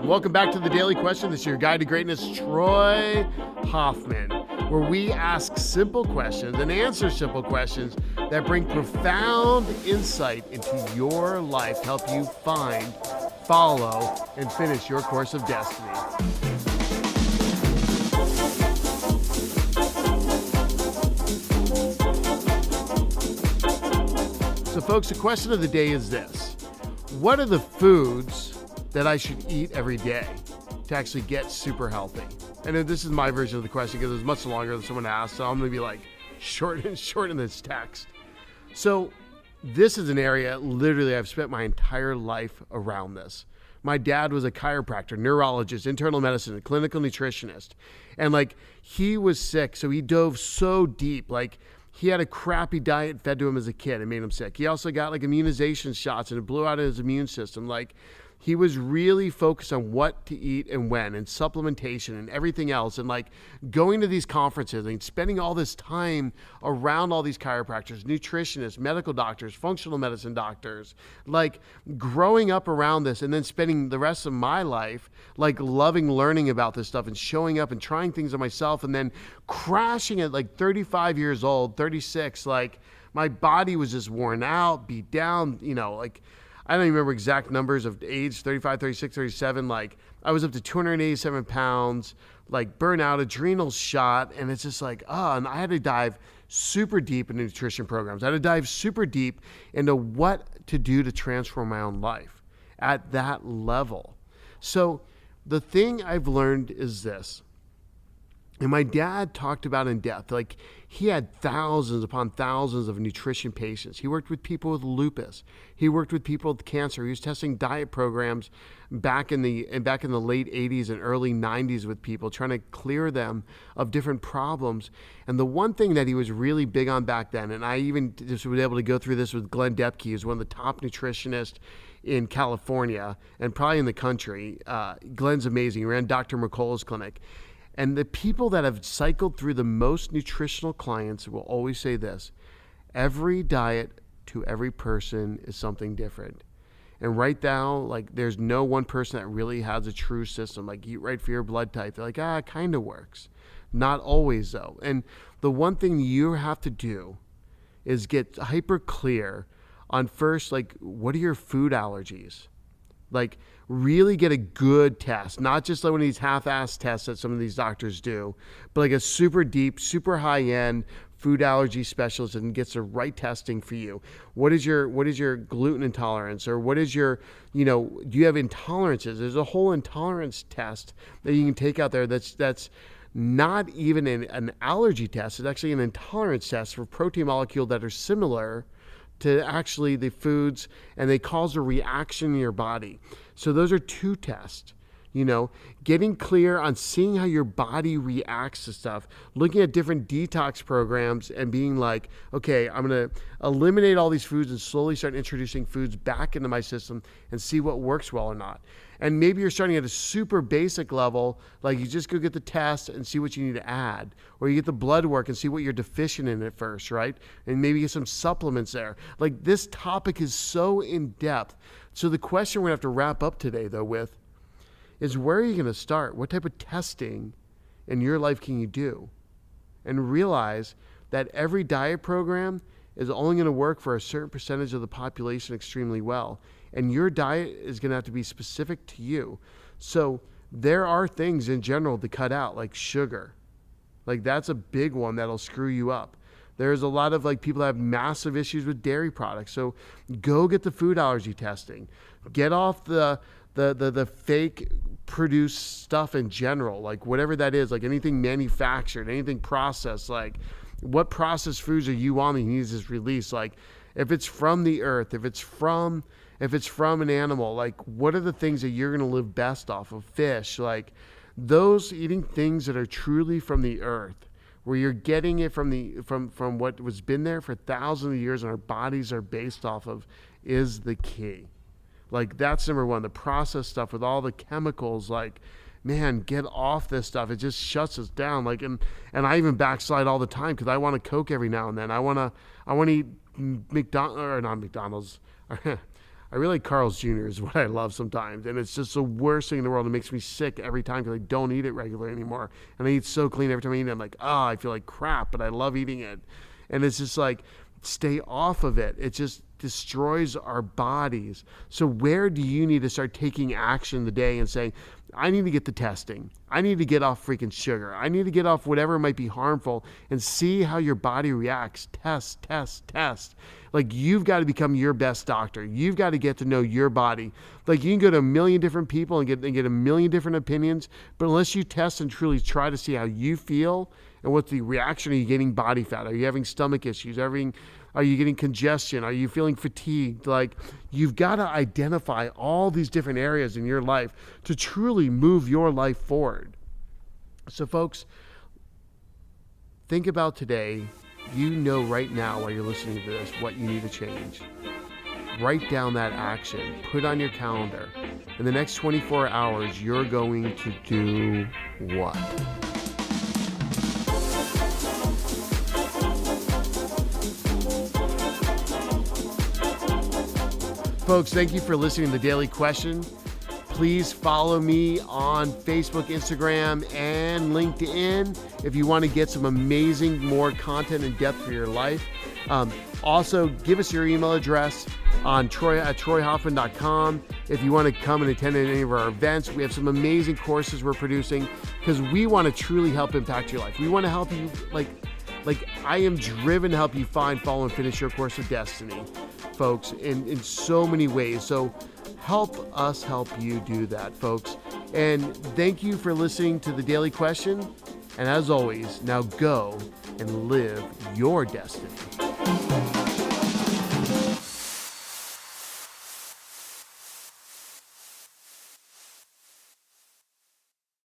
Welcome back to the Daily Question. This is your guide to greatness, Troy Hoffman, where we ask simple questions and answer simple questions that bring profound insight into your life to help you find, follow, and finish your course of destiny. So folks, the question of the day is this. What are the foods that I should eat every day to actually get super healthy? And this is my version of the question because it's much longer than someone asked, so I'm going to be like short in this text. So this is an area, literally, I've spent my entire life around this. My dad was a chiropractor, neurologist, internal medicine, clinical nutritionist. And he was sick, so he dove so deep. He had a crappy diet fed to him as a kid. It made him sick. He also got immunization shots and it blew out his immune system. He was really focused on what to eat and when, and supplementation and everything else, and going to these conferences and spending all this time around all these chiropractors, nutritionists, medical doctors, functional medicine doctors, growing up around this, and then spending the rest of my life loving learning about this stuff and showing up and trying things on myself, and then crashing at 35 years old, 36, my body was just worn out, beat down, I don't even remember exact numbers of age, 35, 36, 37. I was up to 287 pounds, burnout, adrenals shot. And it's just and I had to dive super deep into nutrition programs. I had to dive super deep into what to do to transform my own life at that level. So the thing I've learned is this. And my dad talked about in depth, he had thousands upon thousands of nutrition patients. He worked with people with lupus. He worked with people with cancer. He was testing diet programs back in the late 80s and early 90s with people, trying to clear them of different problems. And the one thing that he was really big on back then, and I even just was able to go through this with Glenn Depke, who's one of the top nutritionists in California and probably in the country. Glenn's amazing. He ran Dr. McCullough's clinic. And the people that have cycled through the most nutritional clients will always say this: every diet to every person is something different. And right now, there's no one person that really has a true system. Eat right for your blood type. They're it kind of works. Not always, though. And the one thing you have to do is get hyper clear on first, what are your food allergies? Really get a good test, not just one of these half-assed tests that some of these doctors do, but a super deep, super high-end food allergy specialist that gets the right testing for you. What is your gluten intolerance, or what is your, do you have intolerances? There's a whole intolerance test that you can take out there that's not even an allergy test. It's actually an intolerance test for protein molecules that are similar to actually the foods, and they cause a reaction in your body. So those are two tests. Getting clear on seeing how your body reacts to stuff, looking at different detox programs and being okay, I'm going to eliminate all these foods and slowly start introducing foods back into my system and see what works well or not. And maybe you're starting at a super basic level, you just go get the test and see what you need to add, or you get the blood work and see what you're deficient in at first, right? And maybe get some supplements there. This topic is so in depth. So the question we're going to have to wrap up today, though, with is where are you going to start? What type of testing in your life can you do? And realize that every diet program is only going to work for a certain percentage of the population extremely well. And your diet is going to have to be specific to you. So there are things in general to cut out, like sugar. That's a big one that'll screw you up. There's a lot of people that have massive issues with dairy products. So go get the food allergy testing. Get off the fake produced stuff in general, whatever that is, anything manufactured, anything processed, what processed foods are you on that you need this release? If it's from the earth, if it's from an animal, what are the things that you're going to live best off of? Fish, those eating things that are truly from the earth, where you're getting it from what was been there for thousands of years and our bodies are based off of, is the key. That's number one. The processed stuff with all the chemicals, man, get off this stuff. It just shuts us down. And I even backslide all the time because I want a Coke every now and then. I want to eat not McDonald's. I I really like Carl's Jr. is what I love sometimes. And it's just the worst thing in the world. It makes me sick every time because I don't eat it regularly anymore. And I eat so clean every time I eat it. I'm like, I feel like crap, but I love eating it. And it's just like, stay off of it. It just destroys our bodies. So where do you need to start taking action in the day and saying, I need to get the testing. I need to get off freaking sugar. I need to get off whatever might be harmful and see how your body reacts. Test. Like, you've got to become your best doctor. You've got to get to know your body. Like, you can go to a million different people and get a million different opinions, but unless you test and truly try to see how you feel and what's the reaction, are you getting body fat? Are you having stomach issues? Are you getting congestion? Are you feeling fatigued? Like, you've got to identify all these different areas in your life to truly move your life forward. So folks, think about today. You know right now while you're listening to this what you need to change. Write down that action. Put it on your calendar. In the next 24 hours, you're going to do what? Folks, thank you for listening to The Daily Question. Please follow me on Facebook, Instagram, and LinkedIn if you want to get some amazing more content and depth for your life. Also, give us your email address on troy@troyhoffman.com if you want to come and attend any of our events. We have some amazing courses we're producing because we want to truly help impact your life. We want to help you, like I am driven to help you find, follow, and finish your course of destiny, folks, in so many ways. So help us help you do that, folks. And thank you for listening to The Daily Question. And as always, now go and live your destiny.